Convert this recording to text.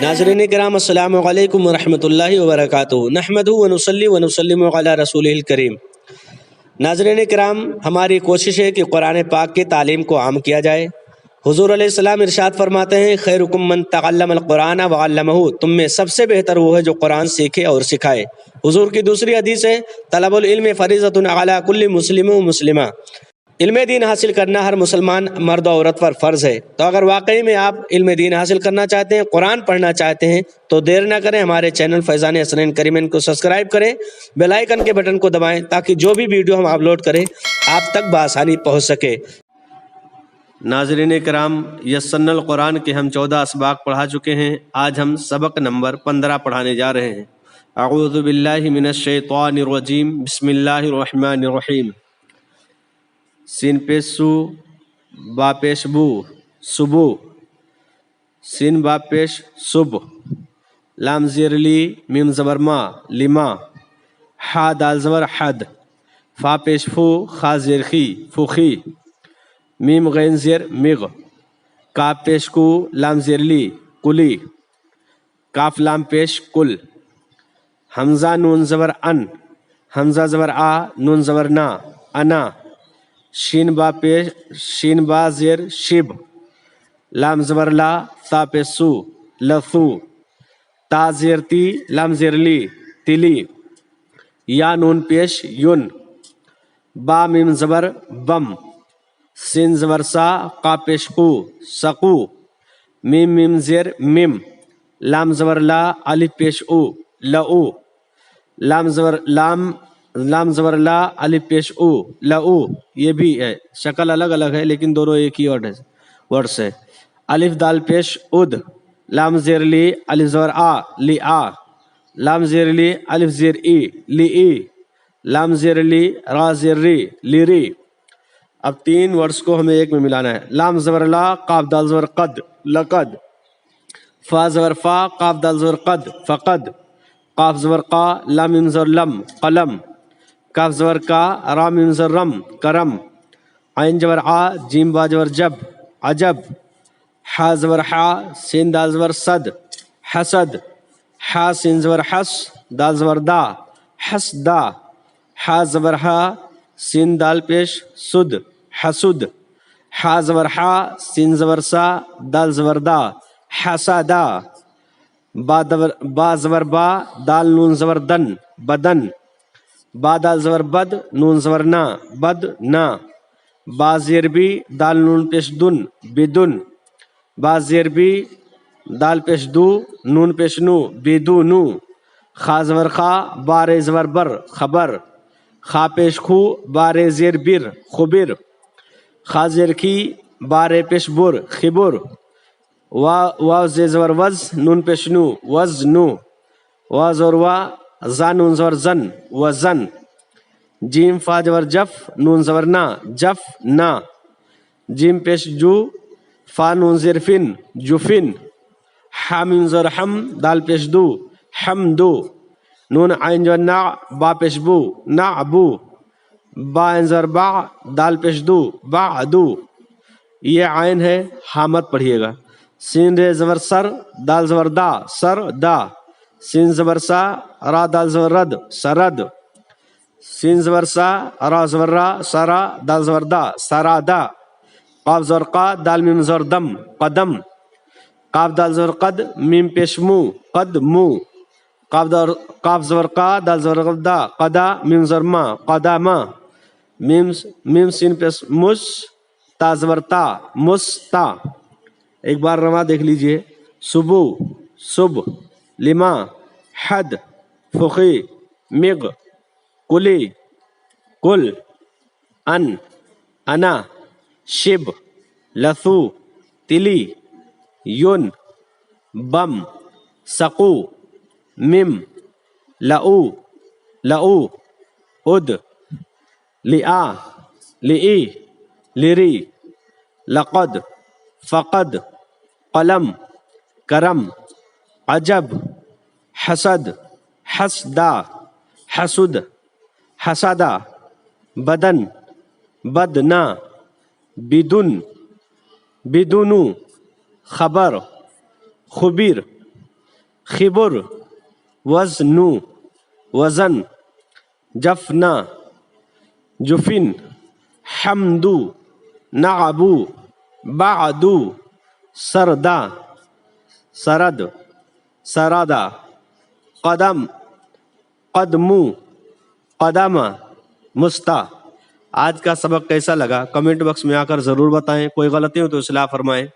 ناظرین کرام السلام علیکم ورحمۃ اللہ وبرکاتہ، نحمدہ ونصلی ونسلم علی رسولہ الکریم۔ ناظرین کرام، ہماری کوشش ہے کہ قرآن پاک کی تعلیم کو عام کیا جائے۔ حضور علیہ السلام ارشاد فرماتے ہیں، خیرکم من تعلم القرآن وعلمہ، تم میں سب سے بہتر وہ ہے جو قرآن سیکھے اور سکھائے۔ حضور کی دوسری حدیث ہے، طلب العلم فریضۃ علی کل مسلم و مسلمہ، علم دین حاصل کرنا ہر مسلمان مرد و عورت پر فرض ہے۔ تو اگر واقعی میں آپ علم دین حاصل کرنا چاہتے ہیں، قرآن پڑھنا چاہتے ہیں، تو دیر نہ کریں، ہمارے چینل فیضان حسنین کریمین کو سبسکرائب کریں، بیل آئیکن کے بٹن کو دبائیں تاکہ جو بھی ویڈیو ہم اپلوڈ کریں آپ تک بآسانی پہنچ سکے۔ ناظرین کرام، یسرنل قرآن کے ہم 14 اسباق پڑھا چکے ہیں۔ آج ہم سبق نمبر 15 پڑھانے جا رہے ہیں۔ اعوذ باللہ من الشیطان الرجیم، بسم اللہ الرحمن الرحیم۔ سین پیش سو، با پیش بو، صبو، سین با پیش صبح، لام زیر لی، میم زبر ما، لما، حا دال زبر حد، فا پیش فو، خا زیر خی، فوخی، میم غین زیر مغ، کاف پیش کو، لام زیر لی، کلی، کاف لام پیش کل، حمزہ نون زبر ان، حمزہ زبر آ، نون زبر نا، انا، شین با پیش، شین با زیر شب، لام زبر لا، تا پیش سو، لثو، تا زیر تی، لام زیر لی، تلی، یا نون پیش یون، با میم زبر بم، سین زبر سا، قا پیش قو، سقو، میم میم زیر مم، لام زبر لا، الف پیش او، لعو، لام زبر لام زبر لا، الف پیش او، لعو، یہ بھی ہے، شکل الگ الگ ہے لیکن دونوں ایک ہی ورڈ ہے۔ الف دال پیش اد، لام زیر لی، الف زبر آ، لی آ، لام زیر لی، الف زیر ای، لی ای، لام زیر لی، را زیر ری، لی ری۔ اب 3 ورڈز کو ہمیں ایک میں ملانا ہے۔ لام زبر لا، قاف دال زبر قد، لقد، فا زبر فا، قاف دال زبر قد، فقد، قاف زبر قا، لام میم زبر لم، قلم، کاف زبر کا، را میم زبر رم، کرم، عین زبر آ، جیم با زبر جب، عجب، حا زبر حا، سین دال زبر صد، حسد، حا سین زبر حس، دال زبر دا، حسدا، حا زبر حا، سین دال پیش سد، حسد، حا زبر حا، سین زبر سا، دال زبر دا، حسدا، با زبر با، دال نون زبر دن، بدن، با دال زبر بد، نون زبر نا، بد نا، با زیر بی، دال نون پیش دن، بدن، با زیر بی، دال پیش دو، نون پیش نو، بدو نو، خا زبر خا، بار زبر بر، خبر، خا پیش خو، بار زیر بر، خبر، خا زیر کی، بار پیش بر، خبر، واو زیر زبر وز، نون پیش نو، وز نو، وا زور وا، زا نون زبر زن، وزن، جیم فا زبر جف، نون زبر نا، جف نا، جیم پیش جو، فا نون زیر فن، جفن، حا میم زبر حم، دال پیش دو، حمدو، نون عین زبر نا، با پیش بو، نعبو، با عین زبر با، دال پیش دو، بعدو، یہ عین ہے، حامد پڑھیے گا۔ سین رے زبر سر، دال زبر دا، سر دا، سین زبر سا، را دال زبر رد، سرد، سین زبر سا، را زبر را، سرا، دال زبر دا، سرا دا، قاف زبر قا، دال میم زبر دم، قدم، قاف دال زبر قد، میم پیش مو، قد مو، قاف زبر قا، دال زبر دا، قدا، میم زبر ما، قداما، میم سین پیش مس، تا زبر تا، مستا۔ ایک بار رما دیکھ لیجئے، صبو، صبح، لما، حد، فخی، مغ، کلی، کل، ان، انا، شب، لثو، تلی، یون، بم، سقو، مم، لعو، لعو، اد، لآ، لئی، لری، لقد، فقد، قلم، کرم، عجب، حسد، حسدا، حسد، حسدا، بدن، بدنا، بدن، بدنو، خبر، خبیر، خبر، وزنو، وزن، جفنا، جفن، حمدو، نعبو، بعدو، سردا، سرد، سرادا، قدم، قدمو، قدم، مستا۔ آج کا سبق کیسا لگا کمنٹ باکس میں آ کر ضرور بتائیں، کوئی غلطی ہو تو اصلاح فرمائیں۔